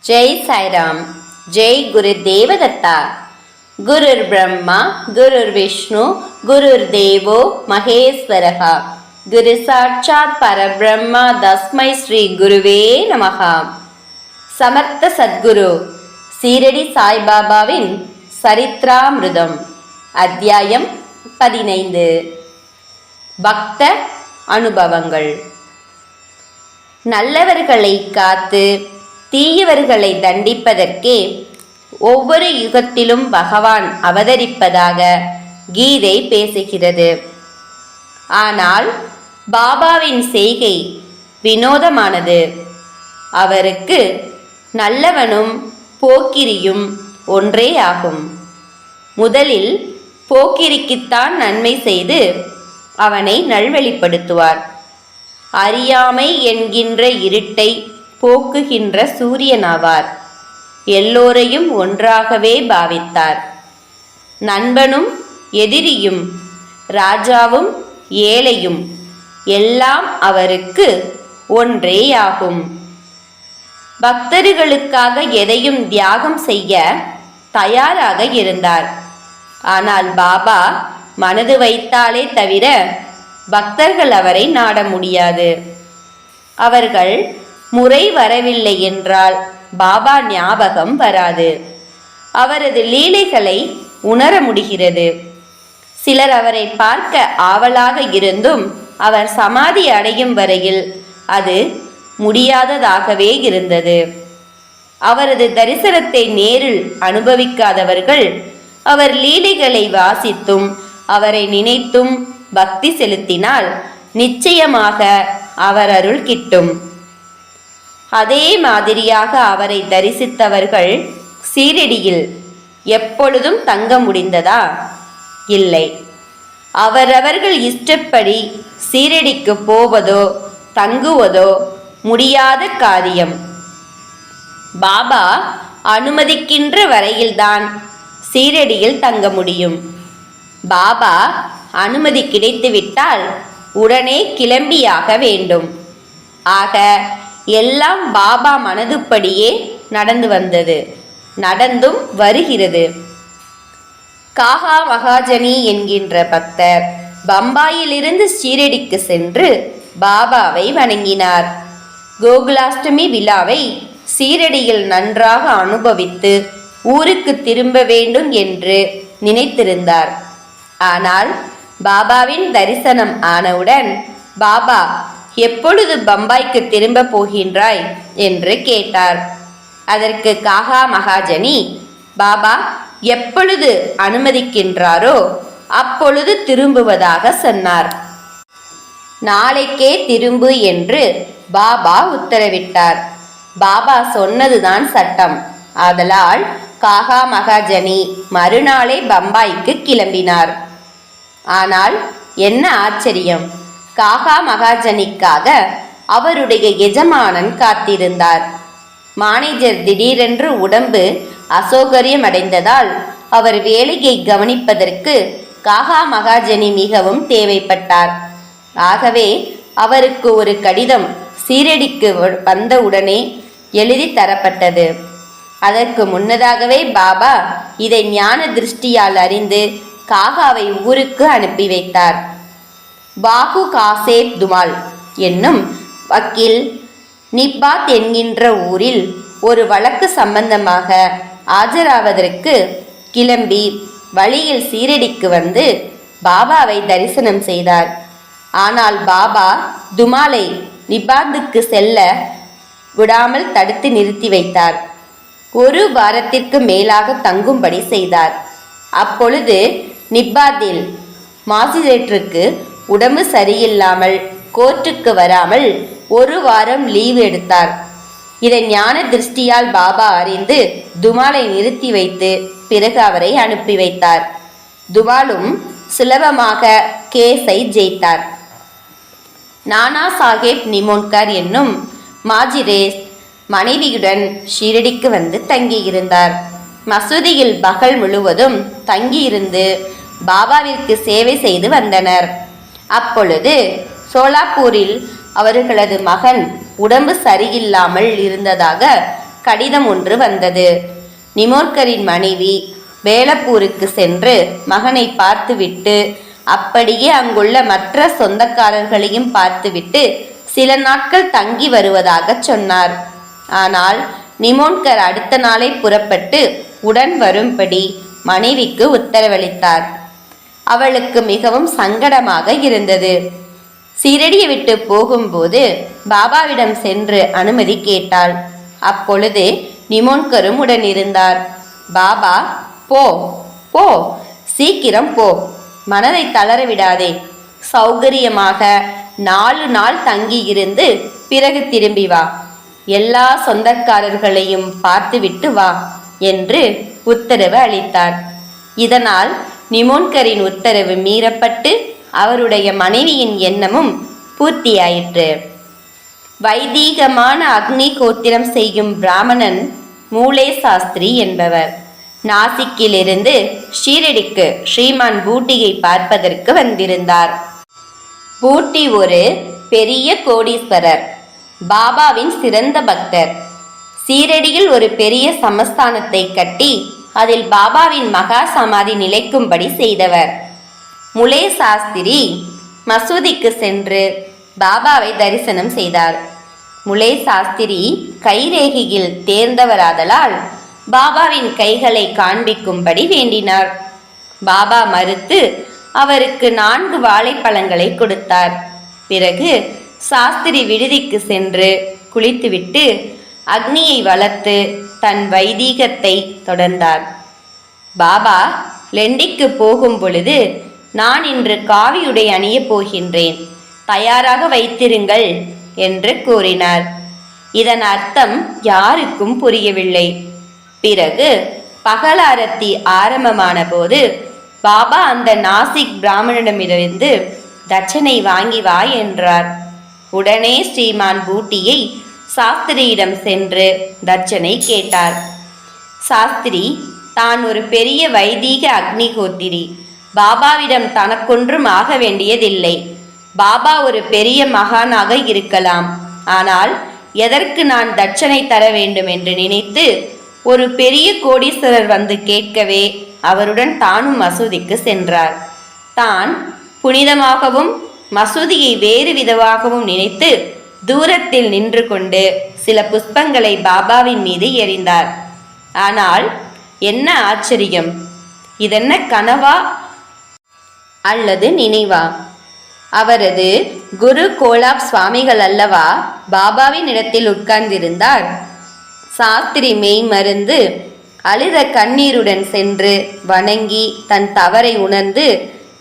ஜெய் சாய்ராம். ஜெய் குரு தேவதத்தா. குருர் பிரம்மா குருர் விஷ்ணு குருர் தேவோ மகேஸ்வரஹா. குரு சாட்சாத் பரபிரம்மா தஸ்மை ஸ்ரீ குருவே நமஹா. சமர்த்த சத்குரு சீரடி சாய்பாபாவின் சரித்ராமிருதம். அத்தியாயம் 15. பக்த அனுபவங்கள். நல்லவர்களை காத்து தீயவர்களை தண்டிப்பதற்கே ஒவ்வொரு யுகத்திலும் பகவான் அவதரிப்பதாக கீதை பேசுகிறது. ஆனால் பாபாவின் செய்கை வினோதமானது. அவருக்கு நல்லவனும் போக்கிரியும் ஒன்றே ஆகும். முதலில் போக்கிரிக்குத்தான் நன்மை செய்து அவனை நல்வழிப்படுத்துவார். அறியாமை என்கின்ற இருட்டை போக்குகின்ற சூரியனாவார். எல்லோரையும் ஒன்றாகவே பாவித்தார். நண்பனும் எதிரியும் ராஜாவும் ஏழையும் எல்லாம் அவருக்கு ஒன்றேயாகும். பக்தர்களுக்காக எதையும் தியாகம் செய்ய தயாராக இருந்தார். ஆனால் பாபா மனது வைத்தாலே தவிர பக்தர்கள் அவரை நாட முடியாது. அவர்கள் முறை வரவில்லை என்றால் பாபா ஞாபகம் வராது. அவரது லீலைகளை உணர முடிகிறது. சிலர் அவரை பார்க்க ஆவலாக இருந்தும் அவர் சமாதி அடையும் வரையில் அது முடியாததாகவே இருந்தது. அவரது தரிசனத்தை நேரில் அனுபவிக்காதவர்கள் அவர் லீலைகளை வாசித்தும் அவரை நினைத்தும் பக்தி செலுத்தினால் நிச்சயமாக அவர் அருள் கிட்டும். அதே மாதிரியாக அவரை தரிசித்தவர்கள் சீரடியில் எப்பொழுதும் தங்க முடிந்ததா? இல்லை. அவரவர்கள் இஷ்டப்படி சீரடிக்கு போவதோ தங்குவதோ முடியாத காரியம். பாபா அனுமதிக்கின்ற வரையில்தான் சீரடியில் தங்க முடியும். பாபா அனுமதி கிடைத்துவிட்டால் உடனே கிளம்பியாக வேண்டும். ஆக எல்லாம் பாபா மனதுப்படியே நடந்து வந்தது, நடந்தும் வருகிறது. காகா மகாஜனி என்கின்ற பக்தர் பம்பாயிலிருந்து ஷீரடிக்கு சென்று பாபாவை வணங்கினார். கோகுலாஷ்டமி விழாவை சீரடியில் நன்றாக அனுபவித்து ஊருக்கு திரும்ப வேண்டும் என்று நினைத்திருந்தார். ஆனால் பாபாவின் தரிசனம் ஆனவுடன் பாபா எப்பொழுது பம்பாய்க்கு திரும்ப போகின்றாய் என்று கேட்டார். அதற்கு காகா மகாஜனி பாபா எப்பொழுது அனுமதிக்கின்றாரோ அப்பொழுது திரும்புவதாக சொன்னார். நாளைக்கே திரும்பு என்று பாபா உத்தரவிட்டார். பாபா சொன்னதுதான் சட்டம். ஆதலால் காகா மகாஜனி மறுநாளே பம்பாய்க்கு கிளம்பினார். ஆனால் என்ன ஆச்சரியம்! காகா மகாஜனிக்காக அவருடைய எஜமானன் காத்திருந்தார். மானேஜர் திடீரென்று உடம்பு அசௌகரியம் அடைந்ததால் அவர் வேலையை கவனிப்பதற்கு காகா மகாஜனி மிகவும் தேவைப்பட்டார். ஆகவே அவருக்கு ஒரு கடிதம் சீரடிக்கு வந்தவுடனே எழுதி தரப்பட்டது. அதற்கு முன்னதாகவே பாபா இதை ஞான திருஷ்டியால் அறிந்து காகாவை ஊருக்கு அனுப்பி வைத்தார். பாகு காசேப் துமால் என்னும் வக்கீல் நிப்பாத் என்கின்ற ஊரில் ஒரு வழக்கு சம்பந்தமாக ஆஜராவதற்கு கிளம்பி வழியில் சீரடிக்கு வந்து பாபாவை தரிசனம் செய்தார். ஆனால் பாபா துமாலை நிப்பாத்துக்கு செல்ல விடாமல் தடுத்து நிறுத்தி வைத்தார். ஒரு வாரத்திற்கு மேலாக தங்கும்படி செய்தார். அப்பொழுது நிப்பாத்தில் மாஜிஸ்ட்ரேட்டுக்கு உடம்பு சரியில்லாமல் கோர்ட்டுக்கு வராமல் ஒரு வாரம் லீவு எடுத்தார். இதை ஞான திருஷ்டியால் பாபா அறிந்து துமாலை நிறுத்தி வைத்து பிறகு அவரை அனுப்பி வைத்தார். துமாலும் சுலபமாக கேஸை ஜெயித்தார். நானா சாஹேப் நிமோன்கர் என்னும் மாஜிரேஸ் மனைவியுடன் ஷீரடிக்கு வந்து தங்கியிருந்தார். மசூதியில் பகல் முழுவதும் தங்கியிருந்து பாபாவிற்கு சேவை செய்து வந்தனர். அப்பொழுது சோலாப்பூரில் அவர்களது மகன் உடம்பு சரியில்லாமல் இருந்ததாக கடிதம் ஒன்று வந்தது. நிமோன்கரின் மனைவி வேலப்பூருக்கு சென்று மகனை பார்த்துவிட்டு அப்படியே அங்குள்ள மற்ற சொந்தக்காரர்களையும் பார்த்துவிட்டு சில நாட்கள் தங்கி வருவதாக சொன்னார். ஆனால் நிமோன்கர் அடுத்த நாளே புறப்பட்டு உடன் வரும்படி மனைவிக்கு உத்தரவளித்தார். அவளுக்கு மிகவும் சங்கடமாக இருந்தது. சீரடியை விட்டு போகும்போது பாபாவிடம் சென்று அனுமதி கேட்டாள். அப்பொழுது நிமோன்கரும் உடன் இருந்தார். பாபா, போ போ, சீக்கிரம் போ, மனதை தளர விடாதே, சௌகரியமாக 4 நாள் தங்கியிருந்து பிறகு திரும்பி வா, எல்லா சொந்தக்காரர்களையும் பார்த்துவிட்டு வா என்று உத்தரவு அளித்தார். இதனால் நிமோன்கரின் உத்தரவு மீறப்பட்டு அவருடைய மனைவியின் எண்ணமும் பூர்த்தியாயிற்று. வைதீகமான அக்னி கோத்திரம் செய்யும் பிராமணன் மூலே சாஸ்திரி என்பவர் நாசிக்கிலிருந்து ஷீரடிக்கு ஸ்ரீமான் பூட்டியை பார்ப்பதற்கு வந்திருந்தார். பூட்டி ஒரு பெரிய கோடீஸ்வரர், பாபாவின் சிறந்த பக்தர். சீரடியில் ஒரு பெரிய சமஸ்தானத்தை கட்டி அதில் பாபாவின் மகா சமாதி நிலைக்கும்படி செய்தவர். முலே சாஸ்திரி மசூதிக்கு சென்று பாபாவை தரிசனம் செய்தார். முலே சாஸ்திரி கைரேகையில் தேர்ந்தவராதலால் பாபாவின் கைகளை காண்பிக்கும்படி வேண்டினார். பாபா மறுத்து அவருக்கு 4 வாழைப்பழங்களை கொடுத்தார். பிறகு சாஸ்திரி விடுதிக்கு சென்று குளித்துவிட்டு அக்னியை வளர்த்து தன் வைதீகத்தை தொடர்ந்தார். பாபா லெண்டிக்கு போகும் பொழுது, நான் இன்று காவியுடை அணியப் போகின்றேன், தயாராக வைத்திருங்கள் என்று கூறினார். இதன் அர்த்தம் யாருக்கும் புரியவில்லை. பிறகு பகலாரத்தி ஆரம்பமான போது பாபா அந்த நாசிக் பிராமணனிடமிருந்து தட்சணை வாங்கி வா என்றார். உடனே ஸ்ரீமான் பூட்டியை சாஸ்திரியிடம் சென்று தட்சணை கேட்டார். சாஸ்திரி தான் ஒரு பெரிய வைதீக அக்னிஹோத்திரி, பாபாவிடம் தனக்கொன்றும் ஆக வேண்டியதில்லை. பாபா ஒரு பெரிய மகானாக இருக்கலாம், ஆனால் எதற்கு நான் தட்சணை தர வேண்டும் என்று நினைத்து ஒரு பெரிய கோடீஸ்வரர் வந்து கேட்கவே அவருடன் தானும் மசூதிக்கு சென்றார். தான் புனிதமாகவும் மசூதியை வேறு விதமாகவும் நினைத்து தூரத்தில் நின்று கொண்டு சில புஷ்பங்களை பாபாவின் மீது எறிந்தார். ஆனால் என்ன ஆச்சரியம்! இதென்ன கனவா அல்லது நினைவா? அவரது குரு கோலாப் சுவாமிகள் அல்லவா பாபாவின் இடத்தில் உட்கார்ந்திருந்தார். சாஸ்திரி மெய் மருந்து அழுத கண்ணீருடன் சென்று வணங்கி தன் தவறை உணர்ந்து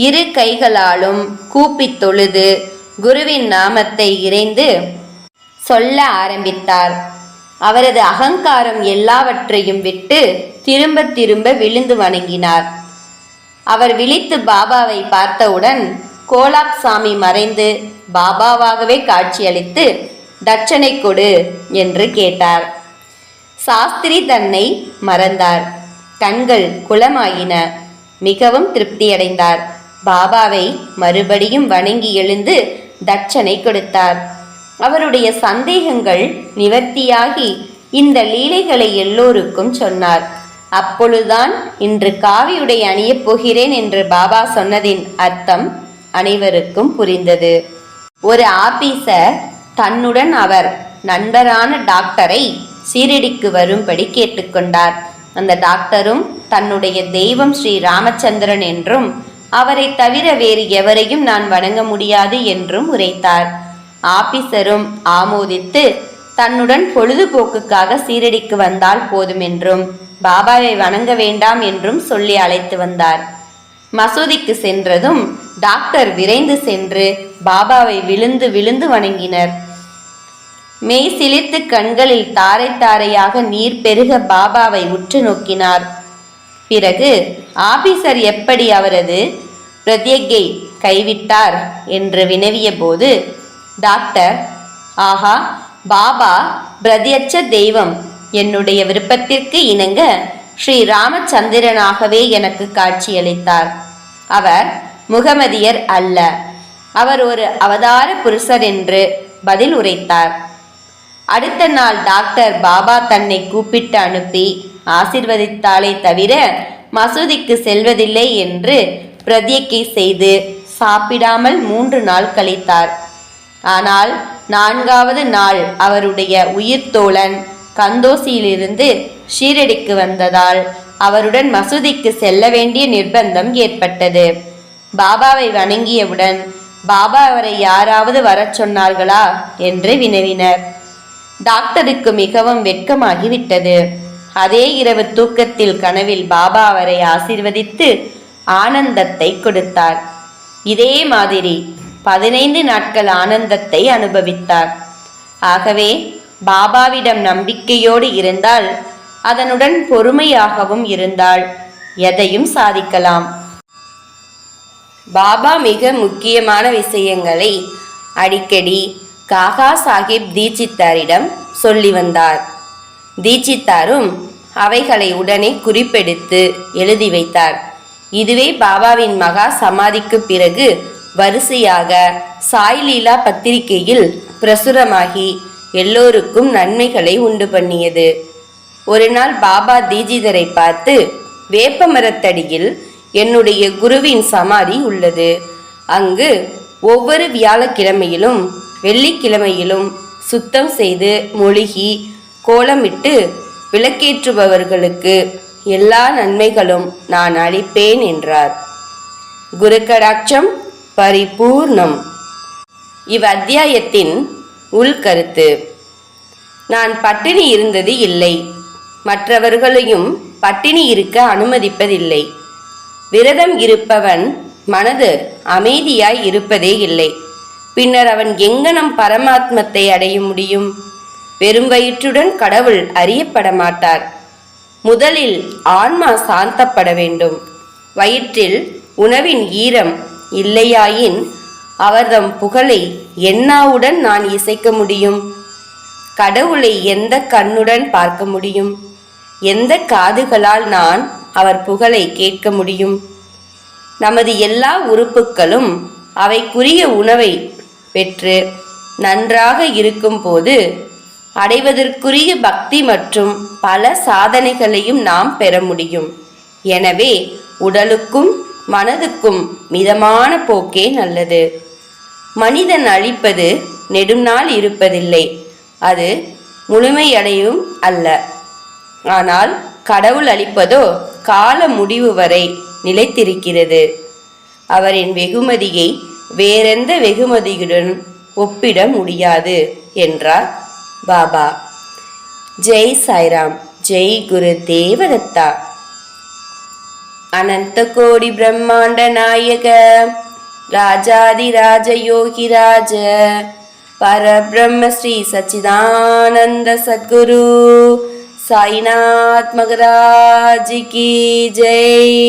2 கைகளாலும் கூப்பித் தொழுது குருவின் நாமத்தை இறைந்து சொல்ல ஆரம்பித்தார். அவரது அகங்காரம் எல்லாவற்றையும் விட்டு திரும்ப திரும்ப விழுந்து வணங்கினார். அவர் விழித்து பாபாவை பார்த்தவுடன் கோலாப் சாமி மறைந்து பாபாவாகவே காட்சியளித்து தட்சணை கொடு என்று கேட்டார். சாஸ்திரி தன்னை மறந்தார். கண்கள் குளமாயின. மிகவும் திருப்தியடைந்தார். பாபாவை மறுபடியும் வணங்கி எழுந்து தட்சணை கொடுத்தார். அவருடைய சந்தேகங்கள் நிவர்த்தியாகி இந்த லீலைகளை எல்லோருக்கும் சொன்னார். அப்பொழுதுதான் இன்று காவியுடை அணியப் போகிறேன் என்று பாபா சொன்னதின் அர்த்தம் அனைவருக்கும் புரிந்தது. ஒரு ஆபீசர் தன்னுடன் அவர் நண்பரான டாக்டரை சீரடிக்கு வரும்படி கேட்டுக்கொண்டார். அந்த டாக்டரும் தன்னுடைய தெய்வம் ஸ்ரீ ராமச்சந்திரன் என்றும் அவரை தவிர வேறு எவரையும் நான் வணங்க முடியாது என்றும் உரைத்தார். ஆபீசரும் ஆமோதித்து தன்னுடன் பொழுதுபோக்குக்காக சீரடிக்கு வந்தால் போதும் என்றும் பாபாவை வணங்க வேண்டாம் என்றும் சொல்லி அழைத்து வந்தார். மசூதிக்கு சென்றதும் டாக்டர் விரைந்து சென்று பாபாவை விழுந்து விழுந்து வணங்கினர். மெய் சிலிர்த்து கண்களில் தாரை தாரையாக நீர் பெருக பாபாவை உற்று நோக்கினார். பிறகு ஆபீசர் எப்படி அவரது பிரத்யக்கை கைவிட்டார் என்று வினவிய போது டாக்டர், ஆஹா, பாபா பிரத்யட்ச தெய்வம், என்னுடைய விருப்பத்திற்கு இணங்க ஸ்ரீ ராமச்சந்திரனாகவே எனக்கு காட்சியளித்தார். அவர் முகமதியர் அல்ல, அவர் ஒரு அவதார புருஷர் என்று பதில் உரைத்தார். அடுத்த நாள் டாக்டர் பாபா தன்னை கூப்பிட்டு அனுப்பி ஆசிர்வதித்தாலே தவிர மசூதிக்கு செல்வதில்லை என்று பிரதிஜை செய்து சாப்பிடாமல் 3 நாள் கழித்தார். ஆனால் 4வது நாள் அவருடைய உயிர் தோழன் கந்தோசியிலிருந்து ஷீரடிக்கு வந்ததால் அவருடன் மசூதிக்கு செல்ல வேண்டிய நிர்பந்தம் ஏற்பட்டது. பாபாவை வணங்கியவுடன் பாபா அவரை யாராவது வரச் சொன்னார்களா என்று வினவினர். டாக்டருக்கு மிகவும் வெட்கமாகிவிட்டது. அதே இரவு தூக்கத்தில் கனவில் பாபா அவரை ஆசீர்வதித்து ஆனந்தத்தை கொடுத்தார். இதே மாதிரி 15 நாட்கள் ஆனந்தத்தை அனுபவித்தார். ஆகவே பாபாவிடம் நம்பிக்கையோடு இருந்தால், அதனுடன் பொறுமையாகவும் இருந்தால் எதையும் சாதிக்கலாம். பாபா மிக முக்கியமான விஷயங்களை அடிக்கடி காகா சாஹிப் தீட்சித்தாரிடம் சொல்லி வந்தார். தீட்சித்தாரும் அவைகளை உடனே குறிப்பெடுத்து எழுதி வைத்தார். இதுவே பாபாவின் மகா சமாதிக்கு பிறகு வரிசையாக சாய்லீலா பத்திரிகையில் பிரசுரமாகி எல்லோருக்கும் நன்மைகளை உண்டு பண்ணியது. ஒரு நாள் பாபா தீட்சிதரை பார்த்து, வேப்ப மரத்தடியில் என்னுடைய குருவின் சமாதி உள்ளது. அங்கு ஒவ்வொரு வியாழக்கிழமையிலும் வெள்ளிக்கிழமையிலும் சுத்தம் செய்து மொழிகி கோலமிட்டு விளக்கேற்றுபவர்களுக்கு எல்லா நன்மைகளும் நான் அளிப்பேன் என்றார். குரு கடாட்சம் பரிபூர்ணம். இவ்வத்தியாயத்தின் உள்கருத்து: நான் பட்டினி இருந்தது இல்லை, மற்றவர்களையும் பட்டினி இருக்க அனுமதிப்பதில்லை. விரதம் இருப்பவன் மனது அமைதியாய் இருப்பதே இல்லை. பின்னர் அவன் எங்கனம் பரமாத்மத்தை அடைய முடியும்? வெறும் வயிற்றுடன் கடவுள் அறியப்பட மாட்டார். முதலில் ஆன்மா சாந்தப்பட வேண்டும். வயிற்றில் உணவின் ஈரம் இல்லையாயின் அவர்தம் புகழை எண்ணாவுடன் நான் இசைக்க முடியும்? கடவுளை எந்த கண்ணுடன் பார்க்க முடியும்? எந்த காதுகளால் நான் அவர் புகழை கேட்க முடியும்? நமது எல்லா உறுப்புகளும் அவைக்குரிய உணவை பெற்று நன்றாக இருக்கும் போது அடைவதற்குரிய பக்தி மற்றும் பல சாதனைகளையும் நாம் பெற முடியும். எனவே உடலுக்கும் மனதுக்கும் மிதமான போக்கே நல்லது. மனிதன் அழிப்பது நெடுநாள் இருப்பதில்லை, அது முழுமையடையும் அல்ல. ஆனால் கடவுள் அளிப்பதோ கால முடிவு வரை நிலைத்திருக்கிறது. அவரின் வெகுமதியை வேறெந்த வெகுமதியுடன் ஒப்பிட முடியாது என்றார் பாபா. ஜெய் சாய்ராம். ஜெய் குரு தேவதத்தா. அனந்த கோடி பிரம்மாண்ட நாயக ராஜாதிராஜ யோகிராஜ பரபிரம்ம ஸ்ரீ சச்சிதானந்த சத்குரு சாய்நாத் மகராஜ் கி ஜெய்.